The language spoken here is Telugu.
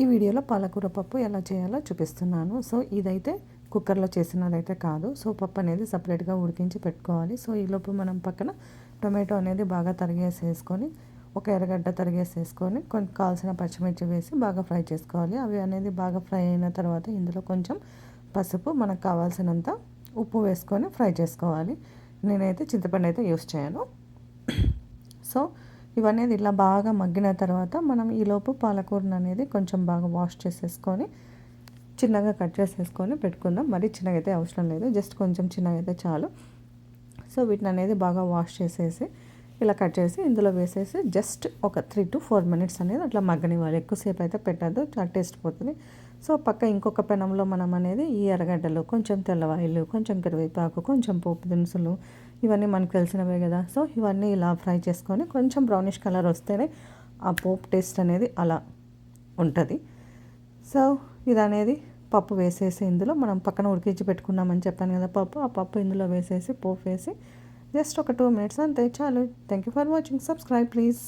ఈ వీడియోలో పాలకూర పప్పు ఎలా చేయాలో చూపిస్తున్నాను. సో ఇదైతే కుక్కర్లో చేసినదైతే కాదు. సో పప్పు అనేది సపరేట్గా ఉడికించి పెట్టుకోవాలి. సో ఈలోపు మనం పక్కన టొమాటో అనేది బాగా తరిగేసేసుకొని, ఒక ఎర్రగడ్డ తరిగేసేసుకొని, కొంచెం కావాల్సిన పచ్చిమిర్చి వేసి బాగా ఫ్రై చేసుకోవాలి. అవి అనేది బాగా ఫ్రై అయిన తర్వాత ఇందులో కొంచెం పసుపు, మనకు కావాల్సినంత ఉప్పు వేసుకొని ఫ్రై చేసుకోవాలి. నేనైతే చింతపండు అయితే యూస్ చేయను. సో ఇవన్నీ ఇలా బాగా మగ్గిన తర్వాత మనం ఈలోపు పాలకూరను అనేది కొంచెం బాగా వాష్ చేసేసుకొని చిన్నగా కట్ చేసేసుకొని పెట్టుకుందాం. మరీ చిన్నగా అయితే అవసరం లేదు, జస్ట్ కొంచెం చిన్నగా అయితే చాలు. సో వీటిని అనేది బాగా వాష్ చేసేసి ఇలా కట్ చేసి ఇందులో వేసేసి జస్ట్ ఒక 3 to 4 minutes అనేది అట్లా మగ్గనివ్వాలి. ఎక్కువసేపు అయితే పెట్టద్దు, చాలా టేస్ట్ పోతుంది. సో పక్క ఇంకొక పెనంలో మనం అనేది ఈ ఎర్రగడ్డలు, కొంచెం తెల్లవాయిలు, కొంచెం కరివేపాకు, కొంచెం పోపు దినుసులు, ఇవన్నీ మనకు తెలిసినవే కదా. సో ఇవన్నీ ఇలా ఫ్రై చేసుకొని కొంచెం బ్రౌనిష్ కలర్ వస్తేనే ఆ పోపు టేస్ట్ అనేది అలా ఉంటుంది. సో ఇది అనేది పప్పు వేసేసి ఇందులో మనం పక్కన ఉడికించి పెట్టుకున్నామని చెప్పాను కదా పప్పు, ఆ పప్పు ఇందులో వేసేసి పోపు వేసి జస్ట్ ఒక 2 minutes అంతే చాలు. Thank you for watching. Subscribe please.